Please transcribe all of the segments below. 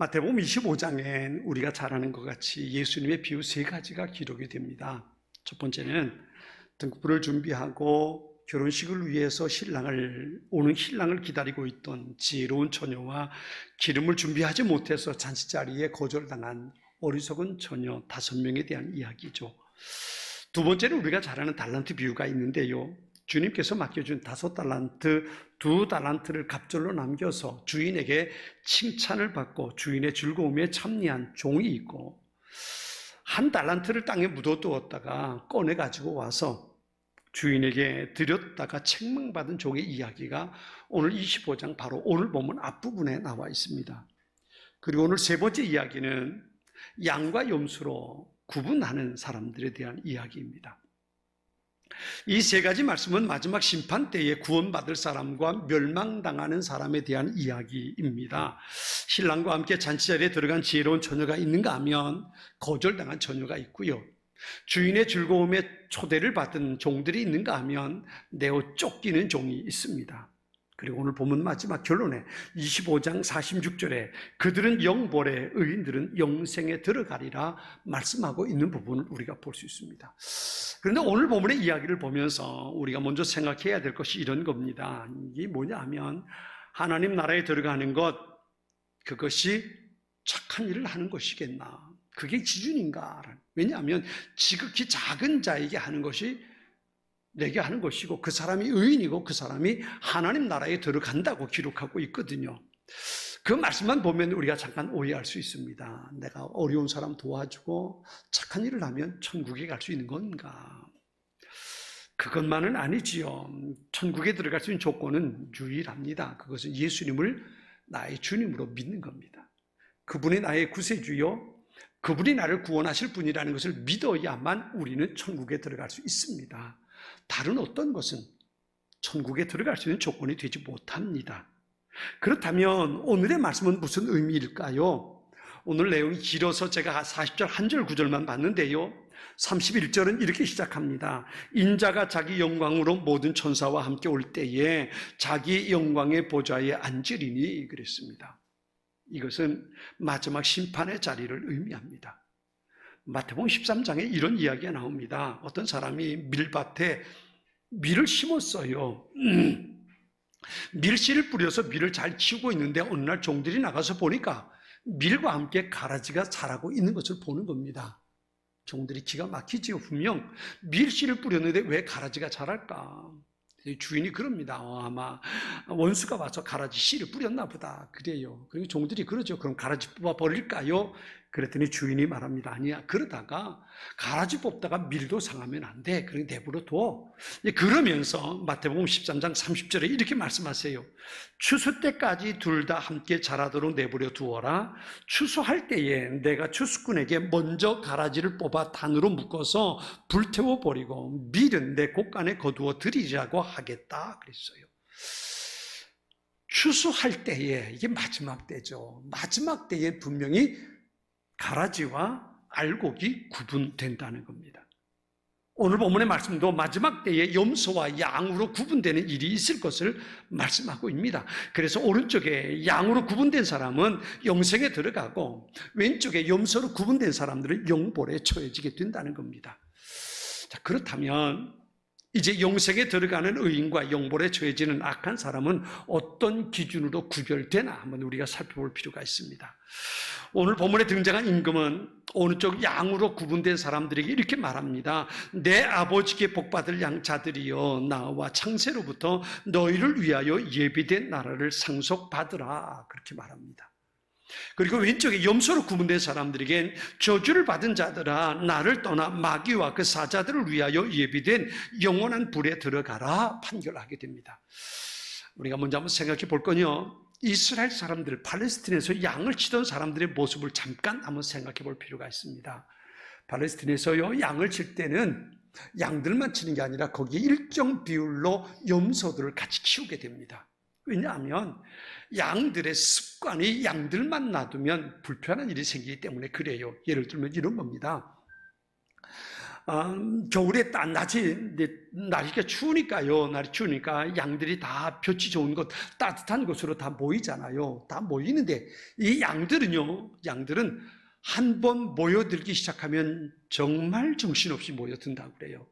마태복음 25장엔 우리가 잘 아는 것 같이 예수님의 비유 세 가지가 기록이 됩니다. 첫 번째는 등불을 준비하고 결혼식을 위해서 오는 신랑을 기다리고 있던 지혜로운 처녀와 기름을 준비하지 못해서 잔치자리에 거절당한 어리석은 처녀 5명에 대한 이야기죠. 두 번째는 우리가 잘 아는 달란트 비유가 있는데요. 주님께서 맡겨준 5달란트, 2달란트를 갑절로 남겨서 주인에게 칭찬을 받고 주인의 즐거움에 참여한 종이 있고, 1달란트를 땅에 묻어두었다가 꺼내가지고 와서 주인에게 드렸다가 책망받은 종의 이야기가 오늘 25장 바로 오늘 본문 앞부분에 나와 있습니다. 그리고 오늘 세 번째 이야기는 양과 염소로 구분하는 사람들에 대한 이야기입니다. 이 세 가지 말씀은 마지막 심판 때에 구원받을 사람과 멸망당하는 사람에 대한 이야기입니다. 신랑과 함께 잔치자리에 들어간 지혜로운 처녀가 있는가 하면 거절당한 처녀가 있고요. 주인의 즐거움에 초대를 받은 종들이 있는가 하면 내어 쫓기는 종이 있습니다. 그리고 오늘 본문 마지막 결론에 25장 46절에 그들은 영벌에 의인들은 영생에 들어가리라 말씀하고 있는 부분을 우리가 볼 수 있습니다. 그런데 오늘 본문의 이야기를 보면서 우리가 먼저 생각해야 될 것이 이런 겁니다. 이게 뭐냐 하면 하나님 나라에 들어가는 것, 그것이 착한 일을 하는 것이겠나? 그게 기준인가? 왜냐하면 지극히 작은 자에게 하는 것이 내게 하는 것이고 그 사람이 의인이고 그 사람이 하나님 나라에 들어간다고 기록하고 있거든요. 그 말씀만 보면 우리가 잠깐 오해할 수 있습니다. 내가 어려운 사람 도와주고 착한 일을 하면 천국에 갈 수 있는 건가? 그것만은 아니지요. 천국에 들어갈 수 있는 조건은 유일합니다. 그것은 예수님을 나의 주님으로 믿는 겁니다. 그분이 나의 구세주요, 그분이 나를 구원하실 분이라는 것을 믿어야만 우리는 천국에 들어갈 수 있습니다. 다른 어떤 것은 천국에 들어갈 수 있는 조건이 되지 못합니다. 그렇다면 오늘의 말씀은 무슨 의미일까요? 오늘 내용이 길어서 제가 40절 한 절 9절만 봤는데요. 31절은 이렇게 시작합니다. 인자가 자기 영광으로 모든 천사와 함께 올 때에 자기 영광의 보좌에 앉으리니 그랬습니다. 이것은 마지막 심판의 자리를 의미합니다. 마태복음 13장에 이런 이야기가 나옵니다. 어떤 사람이 밀밭에 밀을 심었어요. 밀씨를 뿌려서 밀을 잘 키우고 있는데 어느 날 종들이 나가서 보니까 밀과 함께 가라지가 자라고 있는 것을 보는 겁니다. 종들이 기가 막히지요. 분명 밀씨를 뿌렸는데 왜 가라지가 자랄까? 주인이 그럽니다. 아마 원수가 와서 가라지 씨를 뿌렸나 보다. 그래요. 그리고 종들이 그러죠. 그럼 가라지 뽑아 버릴까요? 그랬더니 주인이 말합니다. 아니야. 그러다가 가라지 뽑다가 밀도 상하면 안 돼. 그러니 내버려 둬. 그러면서 마태복음 13장 30절에 이렇게 말씀하세요. 추수 때까지 둘 다 함께 자라도록 내버려 두어라. 추수할 때에 내가 추수꾼에게 먼저 가라지를 뽑아 단으로 묶어서 불태워 버리고 밀은 내 곳간에 거두어 드리자고 하겠다 그랬어요. 추수할 때에, 이게 마지막 때죠. 마지막 때에 분명히 가라지와 알곡이 구분된다는 겁니다. 오늘 본문의 말씀도 마지막 때에 염소와 양으로 구분되는 일이 있을 것을 말씀하고 있습니다. 그래서 오른쪽에 양으로 구분된 사람은 영생에 들어가고 왼쪽에 염소로 구분된 사람들은 영벌에 처해지게 된다는 겁니다. 자, 그렇다면 이제 영생에 들어가는 의인과 영벌에 처해지는 악한 사람은 어떤 기준으로 구별되나 한번 우리가 살펴볼 필요가 있습니다. 오늘 본문에 등장한 임금은 오른쪽 양으로 구분된 사람들에게 이렇게 말합니다. 내 아버지께 복받을 양자들이여 나와 창세로부터 너희를 위하여 예비된 나라를 상속받으라 그렇게 말합니다. 그리고 왼쪽에 염소로 구분된 사람들에겐 저주를 받은 자들아 나를 떠나 마귀와 그 사자들을 위하여 예비된 영원한 불에 들어가라 판결하게 됩니다. 우리가 먼저 한번 생각해 볼 건요, 이스라엘 사람들, 팔레스틴에서 양을 치던 사람들의 모습을 잠깐 한번 생각해 볼 필요가 있습니다. 팔레스틴에서요 양을 칠 때는 양들만 치는 게 아니라 거기에 일정 비율로 염소들을 같이 키우게 됩니다. 왜냐하면 양들의 습관이 양들만 놔두면 불편한 일이 생기기 때문에 그래요. 예를 들면 이런 겁니다. 겨울에 날이 추우니까요. 날이 추우니까 양들이 다 볕이 좋은 곳, 따뜻한 곳으로 다 모이잖아요. 다 모이는데 이 양들은 한 번 모여들기 시작하면 정말 정신없이 모여든다고 그래요.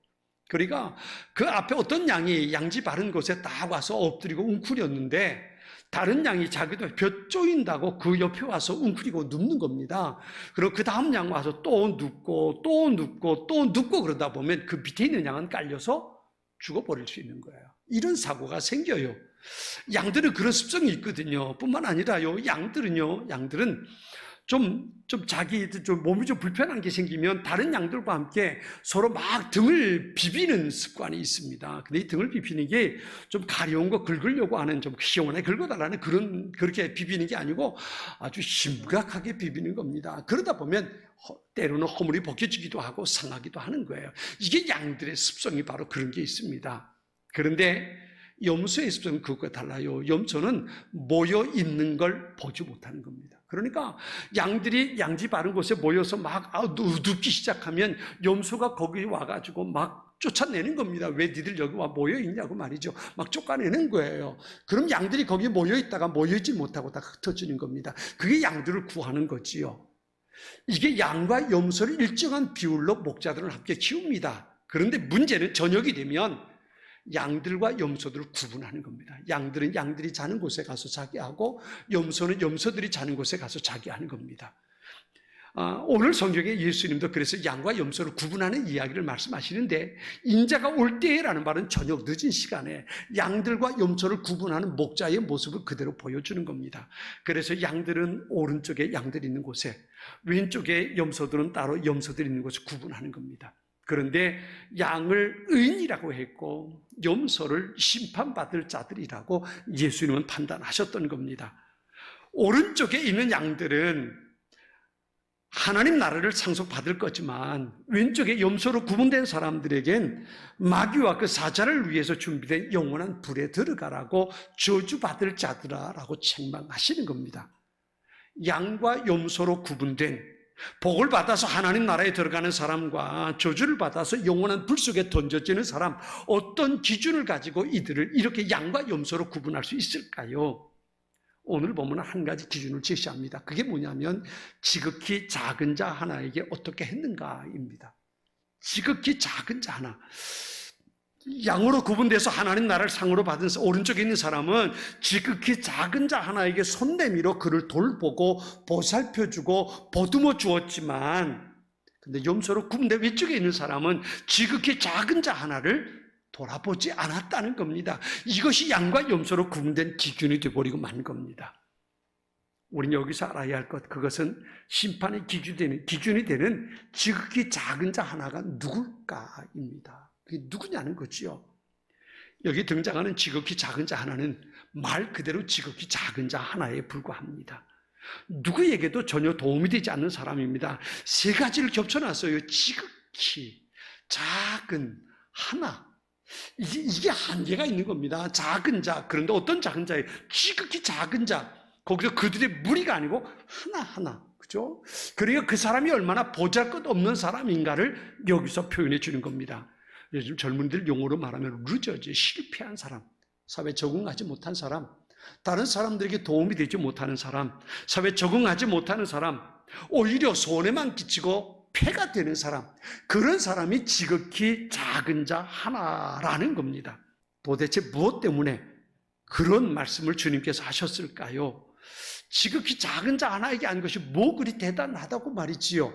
그러니까 그 앞에 어떤 양이 양지 바른 곳에 딱 와서 엎드리고 웅크렸는데 다른 양이 자기도 볕 쪼인다고 그 옆에 와서 웅크리고 눕는 겁니다. 그리고 그 다음 양 와서 또 눕고 또 눕고 또 눕고 그러다 보면 그 밑에 있는 양은 깔려서 죽어버릴 수 있는 거예요. 이런 사고가 생겨요. 양들은 그런 습성이 있거든요. 뿐만 아니라요, 양들은 좀 몸이 좀 불편한 게 생기면 다른 양들과 함께 서로 막 등을 비비는 습관이 있습니다. 근데 이 등을 비비는 게 좀 가려운 거 긁으려고 하는, 좀 시원하게 긁어달라는 그렇게 비비는 게 아니고 아주 심각하게 비비는 겁니다. 그러다 보면 때로는 허물이 벗겨지기도 하고 상하기도 하는 거예요. 이게 양들의 습성이 바로 그런 게 있습니다. 그런데 염소의 습성은 그것과 달라요. 염소는 모여 있는 걸 보지 못하는 겁니다. 그러니까 양들이 양지 바른 곳에 모여서 막 눕기 시작하면 염소가 거기 와가지고 막 쫓아내는 겁니다. 왜 니들 여기 와 모여 있냐고 말이죠. 막 쫓아내는 거예요. 그럼 양들이 거기 모여 있다가 모여있지 못하고 다 흩어지는 겁니다. 그게 양들을 구하는 거지요. 이게 양과 염소를 일정한 비율로 목자들은 함께 키웁니다. 그런데 문제는 저녁이 되면 양들과 염소들을 구분하는 겁니다. 양들은 양들이 자는 곳에 가서 자게 하고 염소는 염소들이 자는 곳에 가서 자게 하는 겁니다. 오늘 성경에 예수님도 그래서 양과 염소를 구분하는 이야기를 말씀하시는데 인자가 올 때라는 말은 저녁 늦은 시간에 양들과 염소를 구분하는 목자의 모습을 그대로 보여주는 겁니다. 그래서 양들은 오른쪽에 양들이 있는 곳에, 왼쪽에 염소들은 따로 염소들이 있는 곳을 구분하는 겁니다. 그런데 양을 의인이라고 했고 염소를 심판받을 자들이라고 예수님은 판단하셨던 겁니다. 오른쪽에 있는 양들은 하나님 나라를 상속받을 거지만 왼쪽에 염소로 구분된 사람들에겐 마귀와 그 사자를 위해서 준비된 영원한 불에 들어가라고 저주받을 자들아라고 책망하시는 겁니다. 양과 염소로 구분된 복을 받아서 하나님 나라에 들어가는 사람과 저주를 받아서 영원한 불 속에 던져지는 사람, 어떤 기준을 가지고 이들을 이렇게 양과 염소로 구분할 수 있을까요? 오늘 보면 한 가지 기준을 제시합니다. 그게 뭐냐면 지극히 작은 자 하나에게 어떻게 했는가입니다. 지극히 작은 자 하나. 양으로 구분돼서 하나님 나라를 상으로 받은 오른쪽에 있는 사람은 지극히 작은 자 하나에게 손 내밀어 그를 돌보고 보살펴주고 보듬어 주었지만, 근데 염소로 구분된 왼쪽에 있는 사람은 지극히 작은 자 하나를 돌아보지 않았다는 겁니다. 이것이 양과 염소로 구분된 기준이 되어버리고 만 겁니다. 우리는 여기서 알아야 할 것, 그것은 심판의 기준이 되는 지극히 작은 자 하나가 누굴까입니다. 그게 누구냐는 거지요. 여기 등장하는 지극히 작은 자 하나는 말 그대로 지극히 작은 자 하나에 불과합니다. 누구에게도 전혀 도움이 되지 않는 사람입니다. 세 가지를 겹쳐놨어요. 지극히 작은 하나. 이게 한계가 있는 겁니다. 작은 자. 그런데 어떤 작은 자예요? 지극히 작은 자. 거기서 그들의 무리가 아니고 하나하나. 그죠? 그러니까 그 사람이 얼마나 보잘것없는 사람인가를 여기서 표현해 주는 겁니다. 요즘 젊은이들 용어로 말하면 루저지, 실패한 사람, 사회에 적응하지 못한 사람, 다른 사람들에게 도움이 되지 못하는 사람, 사회에 적응하지 못하는 사람, 오히려 손해만 끼치고 폐가 되는 사람, 그런 사람이 지극히 작은 자 하나라는 겁니다. 도대체 무엇 때문에 그런 말씀을 주님께서 하셨을까요? 지극히 작은 자 하나에게 한 것이 뭐 그리 대단하다고 말이지요.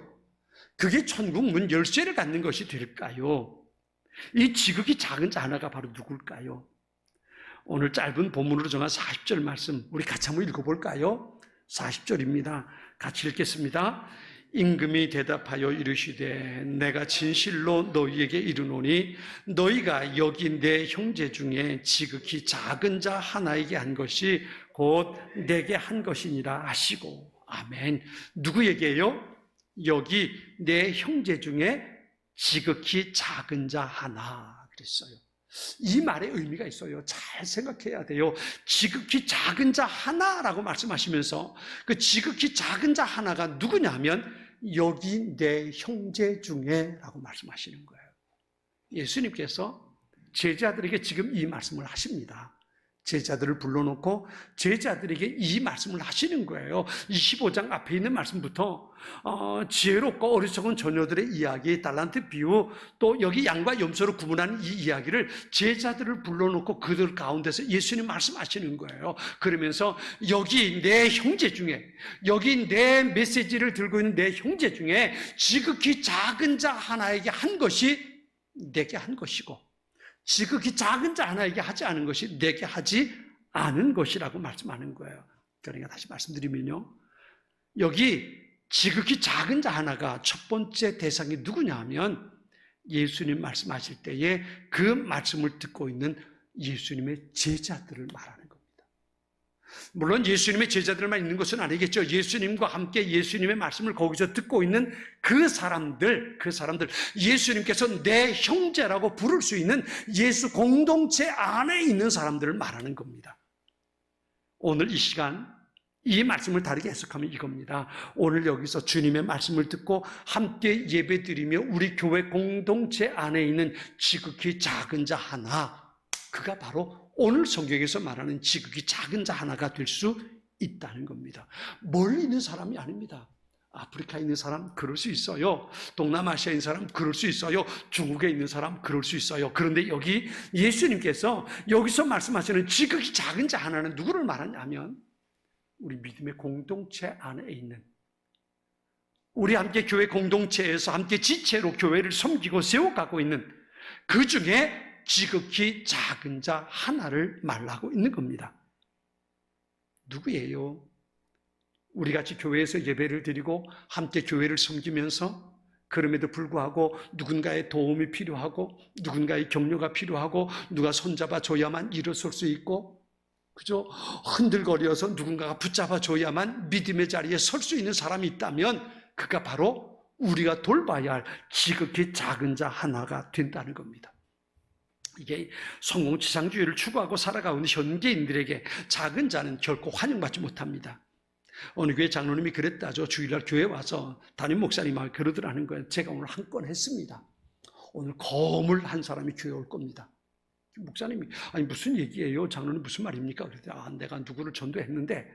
그게 천국 문 열쇠를 갖는 것이 될까요? 이 지극히 작은 자 하나가 바로 누굴까요? 오늘 짧은 본문으로 정한 40절 말씀 우리 같이 한번 읽어볼까요? 40절입니다. 같이 읽겠습니다. 임금이 대답하여 이르시되 내가 진실로 너희에게 이르노니 너희가 여기 내 형제 중에 지극히 작은 자 하나에게 한 것이 곧 내게 한 것이니라 하시고. 아멘. 누구에게요? 여기 내 형제 중에 지극히 작은 자 하나 그랬어요. 이 말의 의미가 있어요. 잘 생각해야 돼요. 지극히 작은 자 하나라고 말씀하시면서 그 지극히 작은 자 하나가 누구냐면 여기 내 형제 중에 라고 말씀하시는 거예요. 예수님께서 제자들에게 지금 이 말씀을 하십니다. 제자들을 불러놓고 제자들에게 이 말씀을 하시는 거예요. 25장 앞에 있는 말씀부터 지혜롭고 어리석은 자녀들의 이야기, 달란트 비유, 또 여기 양과 염소를 구분하는 이 이야기를 제자들을 불러놓고 그들 가운데서 예수님 말씀하시는 거예요. 그러면서 여기 내 형제 중에, 여기 내 메시지를 들고 있는 내 형제 중에 지극히 작은 자 하나에게 한 것이 내게 한 것이고 지극히 작은 자 하나에게 하지 않은 것이 내게 하지 않은 것이라고 말씀하는 거예요. 그러니까 다시 말씀드리면요, 여기 지극히 작은 자 하나가 첫 번째 대상이 누구냐 하면 예수님 말씀하실 때에 그 말씀을 듣고 있는 예수님의 제자들을 말하는 겁니다. 물론 예수님의 제자들만 있는 것은 아니겠죠. 예수님과 함께 예수님의 말씀을 거기서 듣고 있는 그 사람들, 예수님께서 내 형제라고 부를 수 있는 예수 공동체 안에 있는 사람들을 말하는 겁니다. 오늘 이 시간 이 말씀을 다르게 해석하면 이겁니다. 오늘 여기서 주님의 말씀을 듣고 함께 예배드리며 우리 교회 공동체 안에 있는 지극히 작은 자 하나, 그가 바로 오늘 성경에서 말하는 지극히 작은 자 하나가 될 수 있다는 겁니다. 멀리 있는 사람이 아닙니다. 아프리카에 있는 사람 그럴 수 있어요. 동남아시아에 있는 사람 그럴 수 있어요. 중국에 있는 사람 그럴 수 있어요. 그런데 여기 예수님께서 여기서 말씀하시는 지극히 작은 자 하나는 누구를 말하냐면 우리 믿음의 공동체 안에 있는, 우리 함께 교회 공동체에서 함께 지체로 교회를 섬기고 세워가고 있는 그 중에 지극히 작은 자 하나를 말하고 있는 겁니다. 누구예요? 우리 같이 교회에서 예배를 드리고 함께 교회를 섬기면서 그럼에도 불구하고 누군가의 도움이 필요하고 누군가의 격려가 필요하고 누가 손잡아 줘야만 일어설 수 있고, 그죠? 흔들거려서 누군가가 붙잡아 줘야만 믿음의 자리에 설 수 있는 사람이 있다면 그가 바로 우리가 돌봐야 할 지극히 작은 자 하나가 된다는 겁니다. 이게 성공지상주의를 추구하고 살아가는 현대인들에게 작은 자는 결코 환영받지 못합니다. 어느 교회 장로님이 그랬다죠. 주일날 교회 와서 담임 목사님하고 그러더라는 거예요. 제가 오늘 한 건 했습니다. 오늘 거물 한 사람이 교회 올 겁니다. 목사님이 아니 무슨 얘기예요? 장로님 무슨 말입니까? 그랬더니 내가 누구를 전도했는데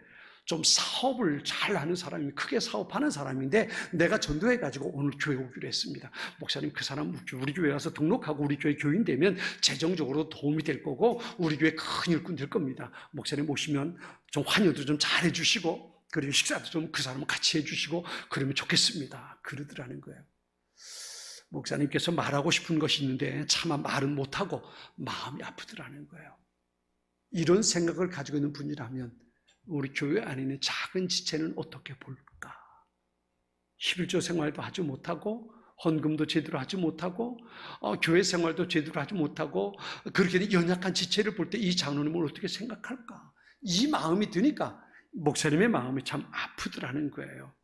좀 사업을 잘 하는 사람이, 크게 사업하는 사람인데 내가 전도해가지고 오늘 교회 오기로 했습니다. 목사님 그 사람 우리 교회 와서 등록하고 우리 교회 교인 되면 재정적으로 도움이 될 거고 우리 교회 큰 일꾼 될 겁니다. 목사님 오시면 좀 환영도 좀 잘해 주시고 그리고 식사도 좀 그 사람 같이 해주시고 그러면 좋겠습니다. 그러더라는 거예요. 목사님께서 말하고 싶은 것이 있는데 차마 말은 못하고 마음이 아프더라는 거예요. 이런 생각을 가지고 있는 분이라면 우리 교회 안에 있는 작은 지체는 어떻게 볼까? 11조 생활도 하지 못하고 헌금도 제대로 하지 못하고 교회 생활도 제대로 하지 못하고 그렇게 연약한 지체를 볼 때 이 장로님을 어떻게 생각할까? 이 마음이 드니까 목사님의 마음이 참 아프더라는 거예요.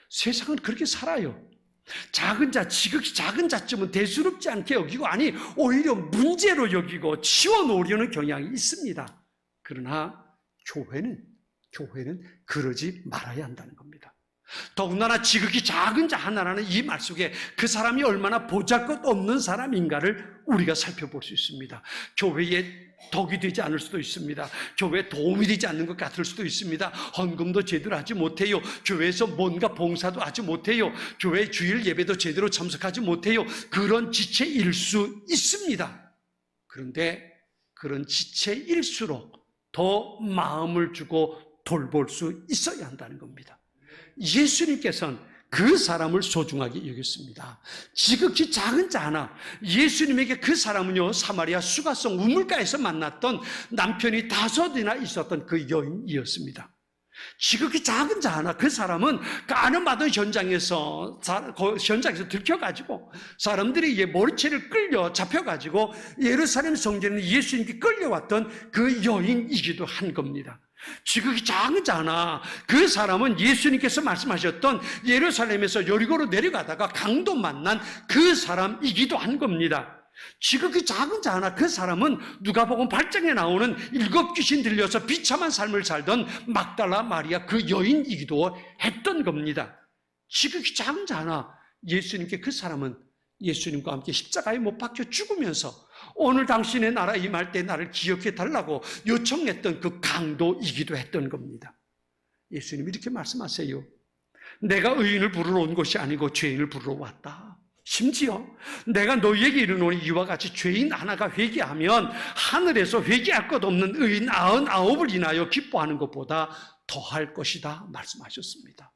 세상은 그렇게 살아요. 작은 자, 지극히 작은 자쯤은 대수롭지 않게 여기고 아니 오히려 문제로 여기고 치워놓으려는 경향이 있습니다. 그러나 교회는 그러지 말아야 한다는 겁니다. 더군다나 지극히 작은 자 하나라는 이 말 속에 그 사람이 얼마나 보잘것없는 사람인가를 우리가 살펴볼 수 있습니다. 교회에 덕이 되지 않을 수도 있습니다. 교회에 도움이 되지 않는 것 같을 수도 있습니다. 헌금도 제대로 하지 못해요. 교회에서 뭔가 봉사도 하지 못해요. 교회 주일 예배도 제대로 참석하지 못해요. 그런 지체일 수 있습니다. 그런데 그런 지체일수록 더 마음을 주고 돌볼 수 있어야 한다는 겁니다. 예수님께서는 그 사람을 소중하게 여겼습니다. 지극히 작은 자 하나, 예수님에게 그 사람은요 사마리아 수가성 우물가에서 만났던 남편이 5이나 있었던 그 여인이었습니다. 지극히 작은 자 하나, 그 사람은 가늠하던 현장에서 들켜가지고 사람들이 머리채를 끌려 잡혀가지고 예루살렘 성전에 예수님께 끌려왔던 그 여인이기도 한 겁니다. 지극히 작은 자나 그 사람은 예수님께서 말씀하셨던 예루살렘에서 여리고로 내려가다가 강도 만난 그 사람이기도 한 겁니다. 지극히 작은 자나 그 사람은 누가복음 8장에 나오는 7 귀신 들려서 비참한 삶을 살던 막달라 마리아 그 여인이기도 했던 겁니다. 지극히 작은 자나 예수님께 그 사람은 예수님과 함께 십자가에 못 박혀 죽으면서 오늘 당신의 나라 임할 때 나를 기억해 달라고 요청했던 그 강도이기도 했던 겁니다. 예수님이 이렇게 말씀하세요. 내가 의인을 부르러 온 것이 아니고 죄인을 부르러 왔다. 심지어 내가 너희에게 이르노니 이와 같이 죄인 하나가 회개하면 하늘에서 회개할 것 없는 의인 99을 인하여 기뻐하는 것보다 더할 것이다 말씀하셨습니다.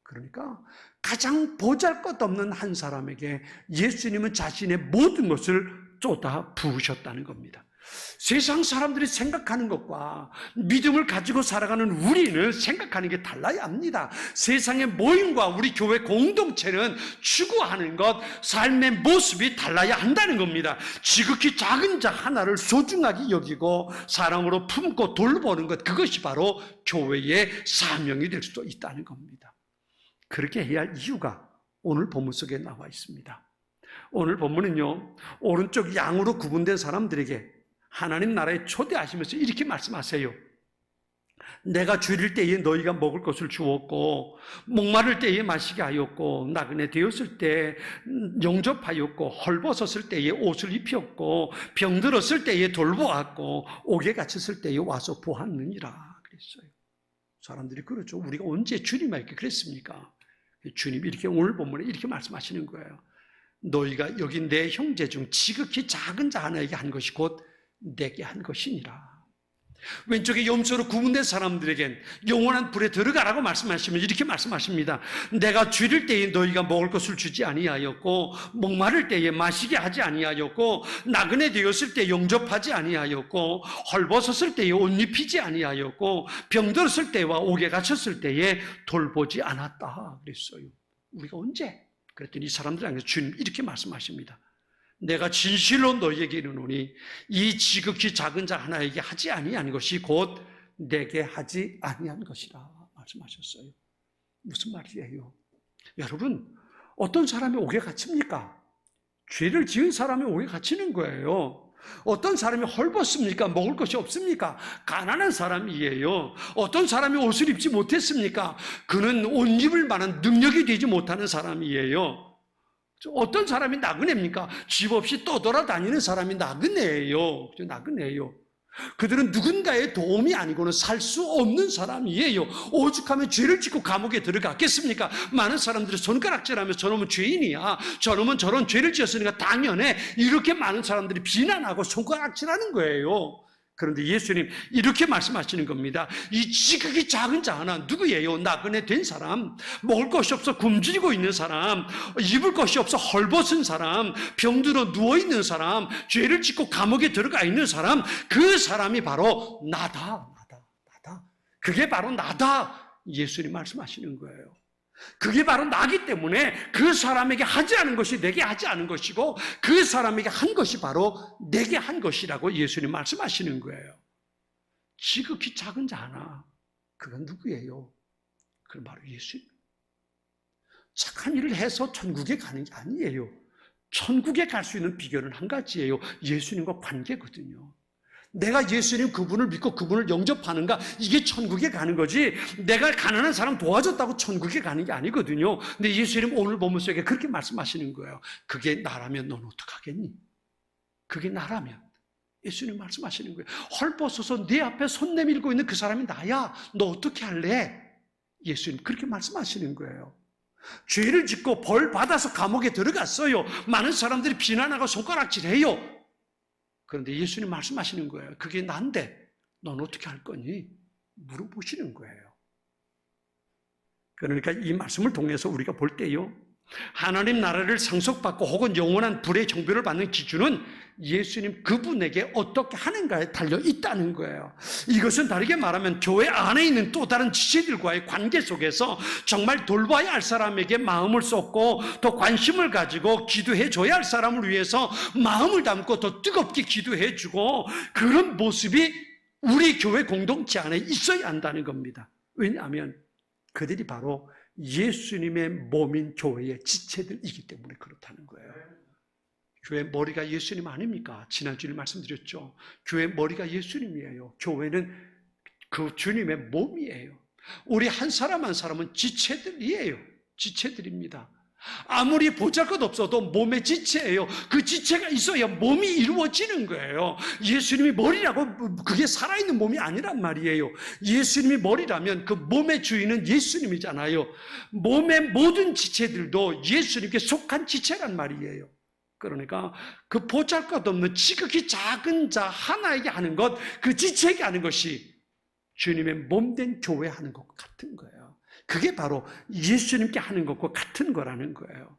그러니까 가장 보잘것없는 한 사람에게 예수님은 자신의 모든 것을 쏟아 부으셨다는 겁니다. 세상 사람들이 생각하는 것과 믿음을 가지고 살아가는 우리는 생각하는 게 달라야 합니다. 세상의 모임과 우리 교회 공동체는 추구하는 것, 삶의 모습이 달라야 한다는 겁니다. 지극히 작은 자 하나를 소중하게 여기고 사랑으로 품고 돌보는 것, 그것이 바로 교회의 사명이 될 수도 있다는 겁니다. 그렇게 해야 할 이유가 오늘 본문 속에 나와 있습니다. 오늘 본문은요, 오른쪽 양으로 구분된 사람들에게 하나님 나라에 초대하시면서 이렇게 말씀하세요. 내가 줄일 때에 너희가 먹을 것을 주었고 목마를 때에 마시게 하였고 나그네 되었을 때 영접하였고 헐벗었을 때에 옷을 입혔고 병들었을 때에 돌보았고 옥에 갇혔을 때에 와서 보았느니라 그랬어요. 사람들이 그렇죠. 우리가 언제 주님에게 그랬습니까? 주님이 이렇게 오늘 본문에 이렇게 말씀하시는 거예요. 너희가 여기 내 형제 중 지극히 작은 자 하나에게 한 것이 곧 내게 한 것이니라. 왼쪽에 염소로 구분된 사람들에겐 영원한 불에 들어가라고 말씀하시면 이렇게 말씀하십니다. 내가 줄일 때에 너희가 먹을 것을 주지 아니하였고 목마를 때에 마시게 하지 아니하였고 나그네 되었을 때 영접하지 아니하였고 헐벗었을 때에 옷 입히지 아니하였고 병들었을 때와 옥에 갇혔을 때에 돌보지 않았다 그랬어요. 우리가 언제? 그랬더니 이 사람들에게 주님 이렇게 말씀하십니다. 내가 진실로 너희에게 이르노니 이 지극히 작은 자 하나에게 하지 아니한 것이 곧 내게 하지 아니한 것이라 말씀하셨어요. 무슨 말이에요? 여러분, 어떤 사람이 옥에 갇힙니까? 죄를 지은 사람이 옥에 갇히는 거예요. 어떤 사람이 헐벗습니까? 먹을 것이 없습니까? 가난한 사람이에요. 어떤 사람이 옷을 입지 못했습니까? 그는 옷 입을 만한 능력이 되지 못하는 사람이에요. 어떤 사람이 나그네입니까? 집 없이 떠돌아다니는 사람이 나그네예요. 나그네예요. 그들은 누군가의 도움이 아니고는 살 수 없는 사람이에요. 오죽하면 죄를 짓고 감옥에 들어갔겠습니까? 많은 사람들이 손가락질하며 저놈은 죄인이야, 저놈은 저런 죄를 지었으니까 당연해, 이렇게 많은 사람들이 비난하고 손가락질하는 거예요. 그런데 예수님 이렇게 말씀하시는 겁니다. 이 지극히 작은 자 하나 누구예요? 나그네 된 사람, 먹을 것이 없어 굶주리고 있는 사람, 입을 것이 없어 헐벗은 사람, 병들어 누워있는 사람, 죄를 짓고 감옥에 들어가 있는 사람, 그 사람이 바로 나다. 그게 바로 나다. 예수님 말씀하시는 거예요. 그게 바로 나기 때문에 그 사람에게 하지 않은 것이 내게 하지 않은 것이고 그 사람에게 한 것이 바로 내게 한 것이라고 예수님 말씀하시는 거예요. 지극히 작은 자 하나, 그건 누구예요? 그건 바로 예수님. 착한 일을 해서 천국에 가는 게 아니에요. 천국에 갈 수 있는 비결은 한 가지예요. 예수님과 관계거든요. 내가 예수님 그분을 믿고 그분을 영접하는가, 이게 천국에 가는 거지, 내가 가난한 사람 도와줬다고 천국에 가는 게 아니거든요. 근데 예수님 오늘 본문 속에 그렇게 말씀하시는 거예요. 그게 나라면 넌 어떡하겠니? 그게 나라면. 예수님 말씀하시는 거예요. 헐벗어서 네 앞에 손 내밀고 있는 그 사람이 나야. 너 어떻게 할래? 예수님 그렇게 말씀하시는 거예요. 죄를 짓고 벌 받아서 감옥에 들어갔어요. 많은 사람들이 비난하고 손가락질해요. 그런데 예수님 말씀하시는 거예요. 그게 난데 넌 어떻게 할 거니? 물어보시는 거예요. 그러니까 이 말씀을 통해서 우리가 볼 때요, 하나님 나라를 상속받고 혹은 영원한 불의 정별을 받는 기준은 예수님 그분에게 어떻게 하는가에 달려 있다는 거예요. 이것은 다르게 말하면 교회 안에 있는 또 다른 지체들과의 관계 속에서 정말 돌봐야 할 사람에게 마음을 쏟고 더 관심을 가지고 기도해 줘야 할 사람을 위해서 마음을 담고 더 뜨겁게 기도해 주고, 그런 모습이 우리 교회 공동체 안에 있어야 한다는 겁니다. 왜냐하면 그들이 바로 예수님의 몸인 교회의 지체들이기 때문에 그렇다는 거예요. 교회 머리가 예수님 아닙니까? 지난주에 말씀드렸죠. 교회 머리가 예수님이에요. 교회는 그 주님의 몸이에요. 우리 한 사람 한 사람은 지체들이에요. 지체들입니다. 아무리 보잘것 없어도 몸의 지체예요. 그 지체가 있어야 몸이 이루어지는 거예요. 예수님이 머리라고 그게 살아있는 몸이 아니란 말이에요. 예수님이 머리라면 그 몸의 주인은 예수님이잖아요. 몸의 모든 지체들도 예수님께 속한 지체란 말이에요. 그러니까 그 보잘것없는 지극히 작은 자 하나에게 하는 것, 그 지체에게 하는 것이 주님의 몸된 교회 하는 것과 같은 거예요. 그게 바로 예수님께 하는 것과 같은 거라는 거예요.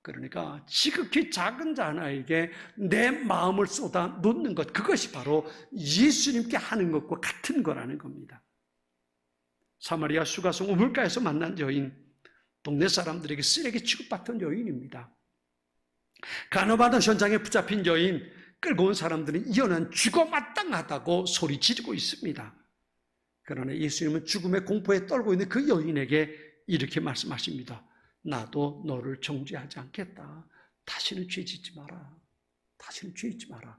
그러니까 지극히 작은 자 하나에게 내 마음을 쏟아 놓는 것, 그것이 바로 예수님께 하는 것과 같은 거라는 겁니다. 사마리아 수가성 우물가에서 만난 여인, 동네 사람들에게 쓰레기 취급받던 여인입니다. 간호받은 현장에 붙잡힌 여인, 끌고 온 사람들은 이 여인은 죽어마땅하다고 소리 지르고 있습니다. 그러나 예수님은 죽음의 공포에 떨고 있는 그 여인에게 이렇게 말씀하십니다. 나도 너를 정죄하지 않겠다. 다시는 죄 짓지 마라. 다시는 죄 짓지 마라.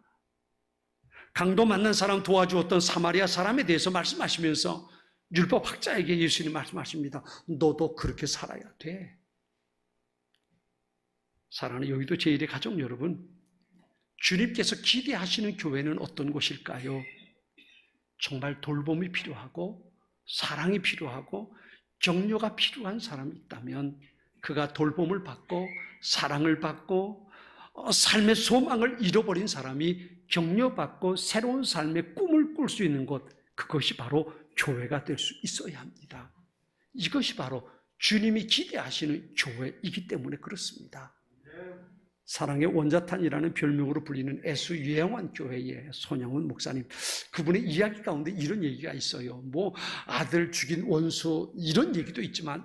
강도 만난 사람 도와주었던 사마리아 사람에 대해서 말씀하시면서 율법 학자에게 예수님 말씀하십니다. 너도 그렇게 살아야 돼. 사랑하는 여의도 제1의 가족 여러분, 주님께서 기대하시는 교회는 어떤 곳일까요? 정말 돌봄이 필요하고 사랑이 필요하고 격려가 필요한 사람이 있다면 그가 돌봄을 받고 사랑을 받고 삶의 소망을 잃어버린 사람이 격려받고 새로운 삶의 꿈을 꿀 수 있는 곳, 그것이 바로 교회가 될 수 있어야 합니다. 이것이 바로 주님이 기대하시는 교회이기 때문에 그렇습니다. 사랑의 원자탄이라는 별명으로 불리는 애수 유영환 교회의 손영훈 목사님, 그분의 이야기 가운데 이런 얘기가 있어요. 뭐 아들 죽인 원수 이런 얘기도 있지만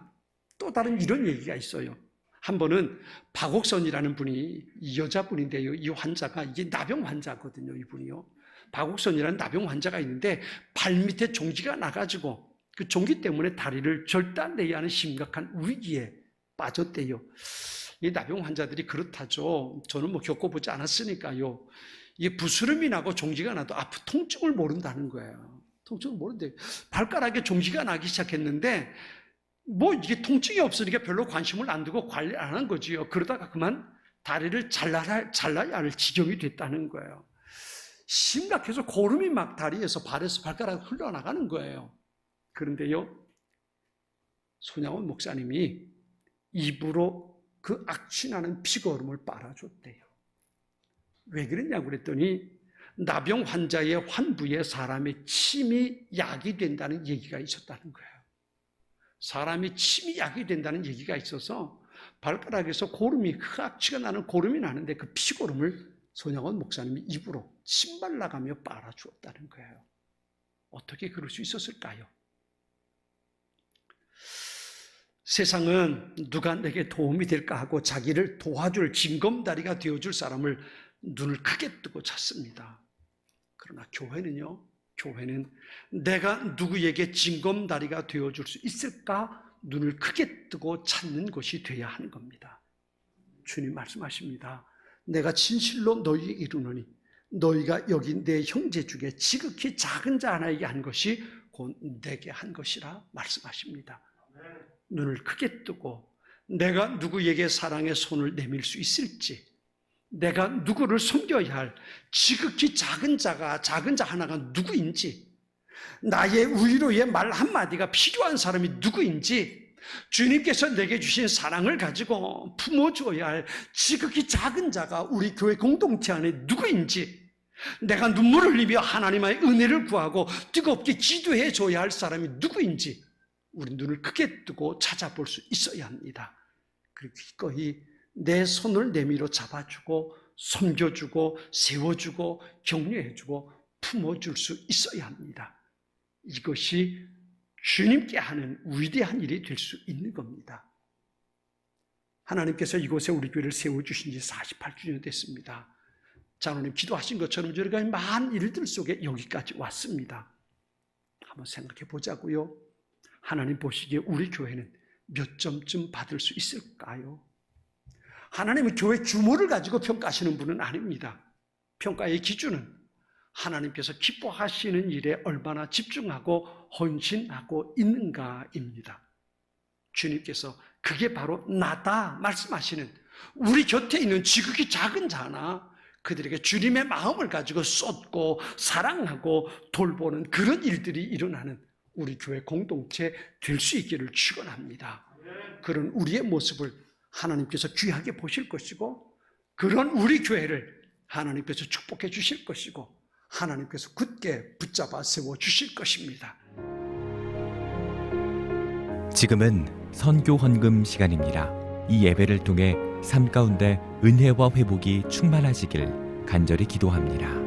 또 다른 이런 얘기가 있어요. 한 번은 박옥선이라는 분이 여자분인데요, 이 환자가 이게 나병 환자거든요. 이분이요, 박옥선이라는 나병 환자가 있는데 발 밑에 종기가 나가지고 그 종기 때문에 다리를 절단내야 하는 심각한 위기에 빠졌대요. 이 나병 환자들이 그렇다죠. 저는 뭐 겪어보지 않았으니까요. 이게 부스름이 나고 종기가 나도 통증을 모른다는 거예요. 통증을 모른대요. 발가락에 종기가 나기 시작했는데 뭐 이게 통증이 없으니까 별로 관심을 안 두고 관리 안 한 거지요. 그러다가 그만 다리를 잘라야 할 지경이 됐다는 거예요. 심각해서 고름이 막 다리에서 발에서 발가락 흘러나가는 거예요. 그런데요, 손양원 목사님이 입으로 그 악취나는 피고름을 빨아줬대요. 왜 그랬냐고 그랬더니 나병 환자의 환부에 사람의 침이 약이 된다는 얘기가 있었다는 거예요. 사람이 침이 약이 된다는 얘기가 있어서 발가락에서 고름이, 그 악취가 나는 고름이 나는데 그 피고름을 손양원 목사님이 입으로 침 발라가며 빨아주었다는 거예요. 어떻게 그럴 수 있었을까요? 세상은 누가 내게 도움이 될까 하고 자기를 도와줄 징검다리가 되어줄 사람을 눈을 크게 뜨고 찾습니다. 그러나 교회는요, 교회는 내가 누구에게 징검다리가 되어줄 수 있을까 눈을 크게 뜨고 찾는 것이 돼야 하는 겁니다. 주님 말씀하십니다. 내가 진실로 너희에게 이르노니 너희가 여기 내 형제 중에 지극히 작은 자 하나에게 한 것이 곧 내게 한 것이라 말씀하십니다. 눈을 크게 뜨고 내가 누구에게 사랑의 손을 내밀 수 있을지, 내가 누구를 섬겨야 할 지극히 작은 자 하나가 누구인지, 나의 위로의 말 한마디가 필요한 사람이 누구인지, 주님께서 내게 주신 사랑을 가지고 품어줘야 할 지극히 작은 자가 우리 교회 공동체 안에 누구인지, 내가 눈물을 흘리며 하나님의 은혜를 구하고 뜨겁게 기도해 줘야 할 사람이 누구인지 우리 눈을 크게 뜨고 찾아볼 수 있어야 합니다. 그리고 기꺼이 내 손을 내밀어 잡아주고 섬겨주고 세워주고 격려해주고 품어줄 수 있어야 합니다. 이것이 주님께 하는 위대한 일이 될 수 있는 겁니다. 하나님께서 이곳에 우리 교회를 세워주신 지 48주년 됐습니다. 장로님 기도하신 것처럼 저희가 많은 일들 속에 여기까지 왔습니다. 한번 생각해 보자고요. 하나님 보시기에 우리 교회는 몇 점쯤 받을 수 있을까요? 하나님은 교회 규모를 가지고 평가하시는 분은 아닙니다. 평가의 기준은 하나님께서 기뻐하시는 일에 얼마나 집중하고 헌신하고 있는가입니다. 주님께서 그게 바로 나다 말씀하시는 우리 곁에 있는 지극히 작은 자나 그들에게 주님의 마음을 가지고 쏟고 사랑하고 돌보는 그런 일들이 일어나는 우리 교회 공동체 될 수 있기를 축원합니다. 그런 우리의 모습을 하나님께서 귀하게 보실 것이고 그런 우리 교회를 하나님께서 축복해 주실 것이고 하나님께서 굳게 붙잡아 세워 주실 것입니다. 지금은 선교 헌금 시간입니다. 이 예배를 통해 삶 가운데 은혜와 회복이 충만하시길 간절히 기도합니다.